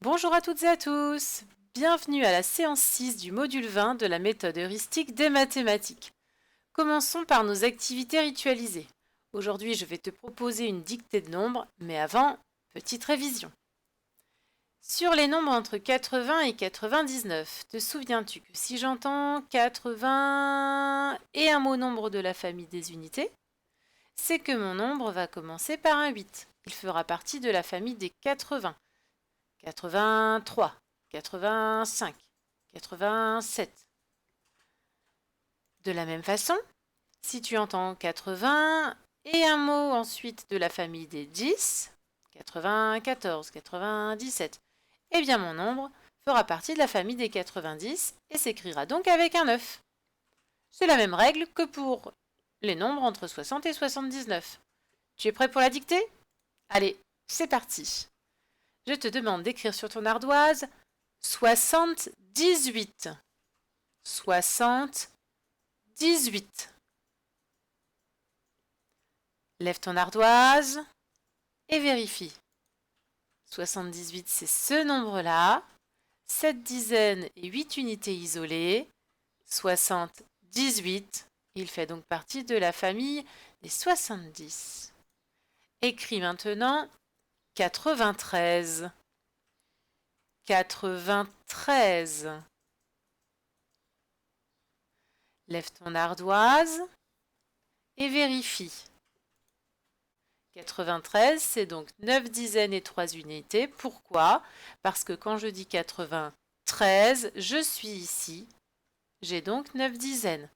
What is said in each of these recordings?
Bonjour à toutes et à tous, bienvenue à la séance 6 du module 20 de la méthode heuristique des mathématiques. Commençons par nos activités ritualisées. Aujourd'hui, je vais te proposer une dictée de nombres, mais avant, petite révision. Sur les nombres entre 80 et 99, te souviens-tu que si j'entends 80 et un mot nombre de la famille des unités, c'est que mon nombre va commencer par un 8. Il fera partie de la famille des 80. 83, 85, 87. De la même façon, si tu entends 80 et un mot ensuite de la famille des 10, 94, 97, eh bien mon nombre fera partie de la famille des 90 et s'écrira donc avec un 9. C'est la même règle que pour les nombres entre 60 et 79. Tu es prêt pour la dictée? Allez, c'est parti. Je te demande d'écrire sur ton ardoise 78. 78. Lève ton ardoise et vérifie. 78, c'est ce nombre-là. 7 dizaines et 8 unités isolées. 78. Il fait donc partie de la famille des 70. Écris maintenant 93. 93. Lève ton ardoise et vérifie. 93, c'est donc 9 dizaines et 3 unités. Pourquoi? Parce que quand je dis 93, je suis ici. J'ai donc 9 dizaines.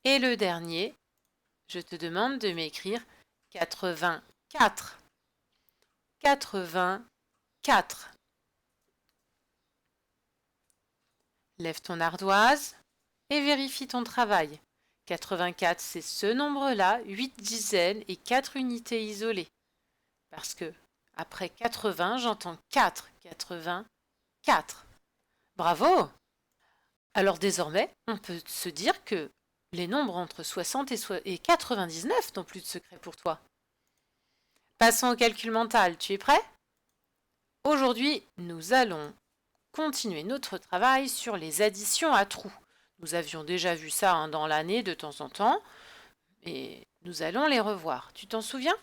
Et le dernier, je te demande de m'écrire 84. 84. Lève ton ardoise et vérifie ton travail. 84, c'est ce nombre-là, 8 dizaines et 4 unités isolées. Parce que après 80, j'entends 4. 84. Bravo! Alors désormais, on peut se dire que les nombres entre 60 et 99 n'ont plus de secret pour toi. Passons au calcul mental. Tu es prêt? Aujourd'hui, nous allons continuer notre travail sur les additions à trous. Nous avions déjà vu ça dans l'année de temps en temps, et nous allons les revoir. Tu t'en souviens?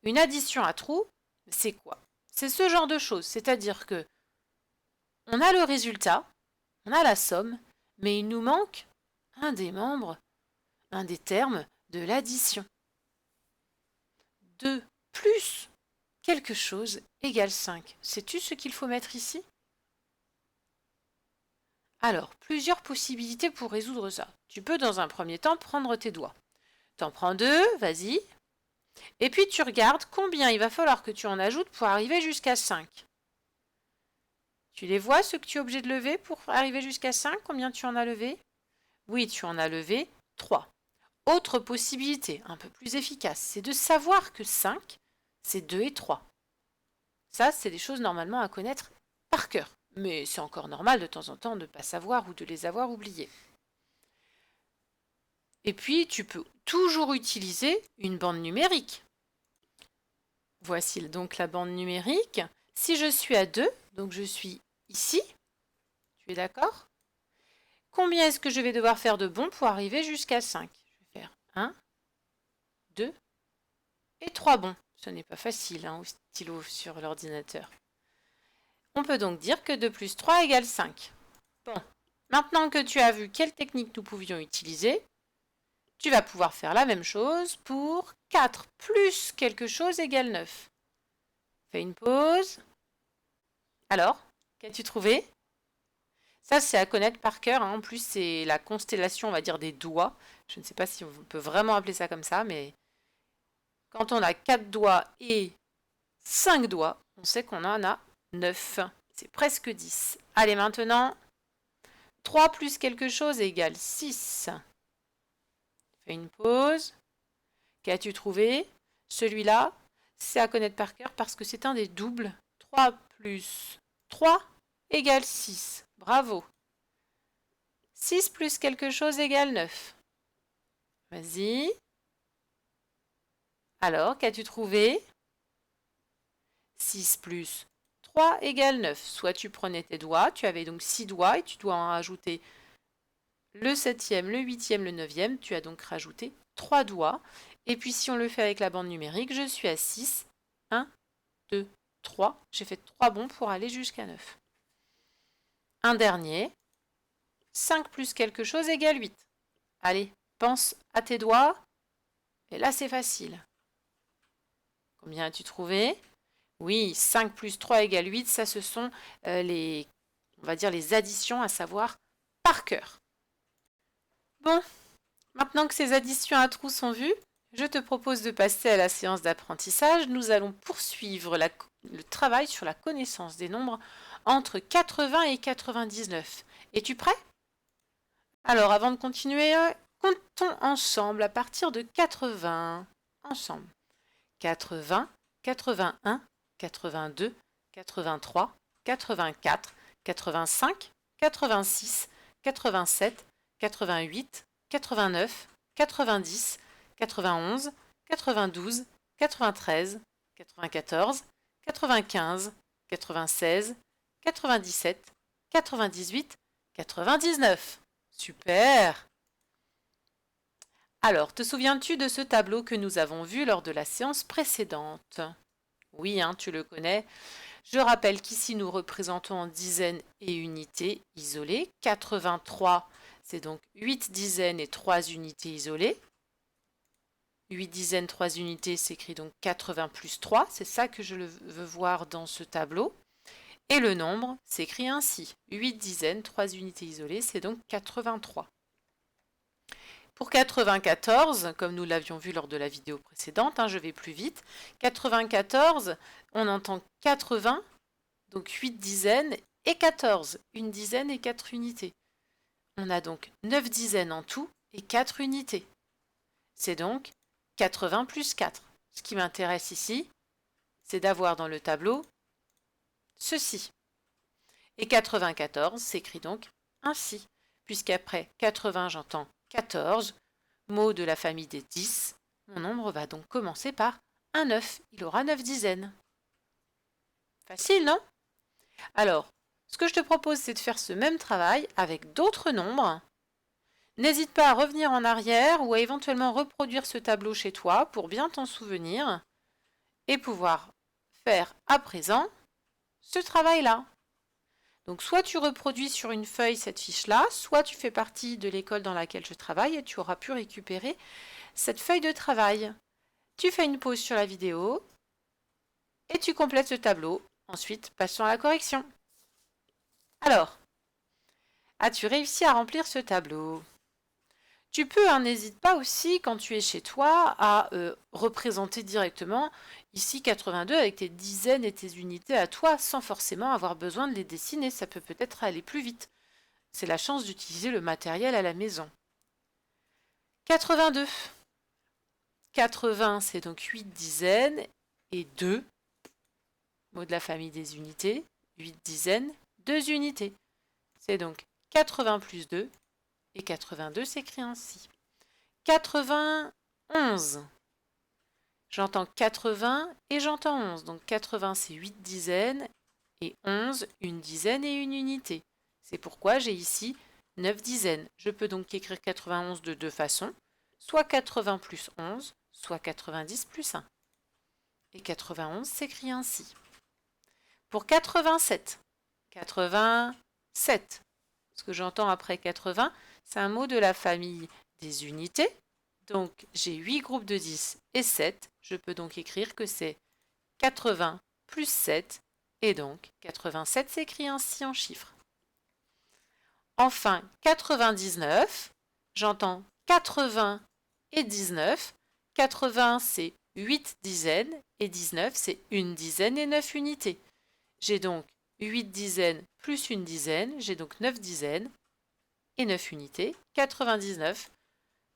Une addition à trous, c'est quoi? C'est ce genre de choses, c'est-à-dire que on a le résultat, on a la somme, mais il nous manque un des membres, un des termes de l'addition. 2 plus quelque chose égale 5. Sais-tu ce qu'il faut mettre ici? Alors, plusieurs possibilités pour résoudre ça. Tu peux dans un premier temps prendre tes doigts. T'en prends 2, vas-y. Et puis tu regardes combien il va falloir que tu en ajoutes pour arriver jusqu'à 5. Tu les vois, ceux que tu es obligé de lever pour arriver jusqu'à 5? Combien tu en as levé? Oui, tu en as levé 3. Autre possibilité, un peu plus efficace, c'est de savoir que 5, c'est 2 et 3. Ça, c'est des choses normalement à connaître par cœur. Mais c'est encore normal de temps en temps de ne pas savoir ou de les avoir oubliés. Et puis, tu peux toujours utiliser une bande numérique. Voici donc la bande numérique. Si je suis à 2, donc je suis ici, tu es d'accord? Combien est-ce que je vais devoir faire de bons pour arriver jusqu'à 5? Je vais faire 1, 2 et 3 bons. Ce n'est pas facile au stylo sur l'ordinateur. On peut donc dire que 2 plus 3 égale 5. Bon, maintenant que tu as vu quelle technique nous pouvions utiliser, tu vas pouvoir faire la même chose pour 4 plus quelque chose égale 9. Fais une pause. Alors, qu'as-tu trouvé? Ça, c'est à connaître par cœur. En plus, c'est la constellation, on va dire, des doigts. Je ne sais pas si on peut vraiment appeler ça comme ça, mais quand on a 4 doigts et 5 doigts, on sait qu'on en a 9. C'est presque 10. Allez, maintenant, 3 plus quelque chose égale 6. Fais une pause. Qu'as-tu trouvé? Celui-là, c'est à connaître par cœur parce que c'est un des doubles. 3 plus 3 égale 6. Bravo. 6 plus quelque chose égale 9. Vas-y. Alors, qu'as-tu trouvé? 6 plus 3 égale 9. Soit tu prenais tes doigts, tu avais donc 6 doigts et tu dois en rajouter le 7e, le 8e, le 9e. Tu as donc rajouté 3 doigts. Et puis si on le fait avec la bande numérique, je suis à 6. 1, 2, 3. J'ai fait 3 bonds pour aller jusqu'à 9. Un dernier. 5 plus quelque chose égale 8. Allez, pense à tes doigts. Et là, c'est facile. Combien as-tu trouvé? Oui, 5 plus 3 égale 8. Ça, ce sont on va dire les additions à savoir par cœur. Bon, maintenant que ces additions à trous sont vues, je te propose de passer à la séance d'apprentissage. Nous allons poursuivre le travail sur la connaissance des nombres entre 80 et 99. Es-tu prêt? Alors, avant de continuer, comptons ensemble à partir de 80. Ensemble. 80, 81, 82, 83, 84, 85, 86, 87, 88, 89, 90, 91, 92, 93, 94, 95, 96, 97, 98, 99. Super! Alors, te souviens-tu de ce tableau que nous avons vu lors de la séance précédente? Oui, hein, tu le connais. Je rappelle qu'ici, nous représentons en dizaines et unités isolées. 83, c'est donc 8 dizaines et 3 unités isolées. 8 dizaines, 3 unités s'écrit donc 80 plus 3. C'est ça que je veux voir dans ce tableau. Et le nombre s'écrit ainsi. 8 dizaines, 3 unités isolées, c'est donc 83. Pour 94, comme nous l'avions vu lors de la vidéo précédente, je vais plus vite. 94, on entend 80, donc 8 dizaines, et 14, une dizaine et 4 unités. On a donc 9 dizaines en tout et 4 unités. C'est donc 80 plus 4. Ce qui m'intéresse ici, c'est d'avoir dans le tableau ceci. Et 94 s'écrit donc ainsi, puisqu'après 80, j'entends 14, mot de la famille des 10. Mon nombre va donc commencer par un 9. Il aura 9 dizaines. Facile, non? Alors, ce que je te propose, c'est de faire ce même travail avec d'autres nombres. N'hésite pas à revenir en arrière ou à éventuellement reproduire ce tableau chez toi pour bien t'en souvenir et pouvoir faire à présent ce travail-là. Donc, soit tu reproduis sur une feuille cette fiche-là, soit tu fais partie de l'école dans laquelle je travaille et tu auras pu récupérer cette feuille de travail. Tu fais une pause sur la vidéo et tu complètes ce tableau. Ensuite, passons à la correction. Alors, as-tu réussi à remplir ce tableau? Tu peux, n'hésite pas aussi, quand tu es chez toi, à représenter directement ici 82 avec tes dizaines et tes unités à toi, sans forcément avoir besoin de les dessiner. Ça peut peut-être aller plus vite. C'est la chance d'utiliser le matériel à la maison. 82. 80, c'est donc 8 dizaines et 2. Mot de la famille des unités. 8 dizaines, 2 unités. C'est donc 80 plus 2. Et 82 s'écrit ainsi. 91. J'entends 80 et j'entends 11. Donc 80 c'est 8 dizaines et 11 une dizaine et une unité. C'est pourquoi j'ai ici 9 dizaines. Je peux donc écrire 91 de deux façons. Soit 80 plus 11, soit 90 plus 1. Et 91 s'écrit ainsi. Pour 87. 87. Ce que j'entends après 80, c'est un mot de la famille des unités. Donc, j'ai 8 groupes de 10 et 7. Je peux donc écrire que c'est 80 plus 7. Et donc, 87 s'écrit ainsi en chiffres. Enfin, 99. J'entends 80 et 19. 80, c'est 8 dizaines. Et 19, c'est une dizaine et 9 unités. J'ai donc 8 dizaines plus une dizaine. J'ai donc 9 dizaines. Et 9 unités, 99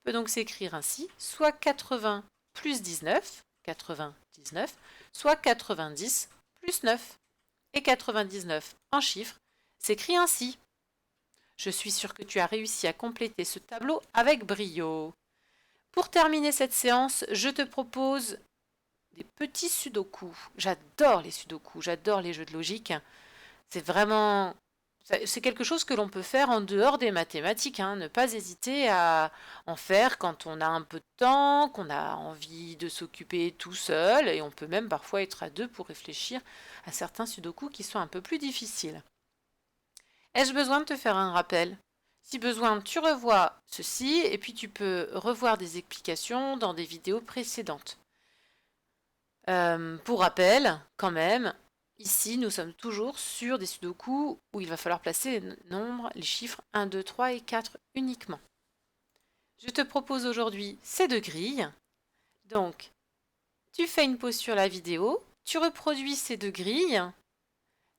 peut donc s'écrire ainsi, soit 80 plus 19, 99, soit 90 plus 9. Et 99 en chiffres s'écrit ainsi. Je suis sûre que tu as réussi à compléter ce tableau avec brio. Pour terminer cette séance, je te propose des petits sudoku. J'adore les sudoku, j'adore les jeux de logique. C'est vraiment... C'est quelque chose que l'on peut faire en dehors des mathématiques, hein. Ne pas hésiter à en faire quand on a un peu de temps, qu'on a envie de s'occuper tout seul, et on peut même parfois être à deux pour réfléchir à certains sudoku qui sont un peu plus difficiles. Ai-je besoin de te faire un rappel? Si besoin, tu revois ceci, et puis tu peux revoir des explications dans des vidéos précédentes. Pour rappel, quand même, ici, nous sommes toujours sur des sudoku où il va falloir placer les nombres, les chiffres 1, 2, 3 et 4 uniquement. Je te propose aujourd'hui ces deux grilles. Donc, tu fais une pause sur la vidéo, tu reproduis ces deux grilles,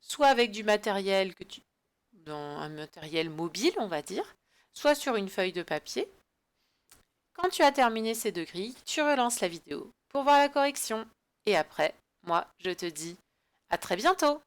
soit avec du matériel dans un matériel mobile, on va dire, soit sur une feuille de papier. Quand tu as terminé ces deux grilles, tu relances la vidéo pour voir la correction. Et après, moi, je te dis à très bientôt!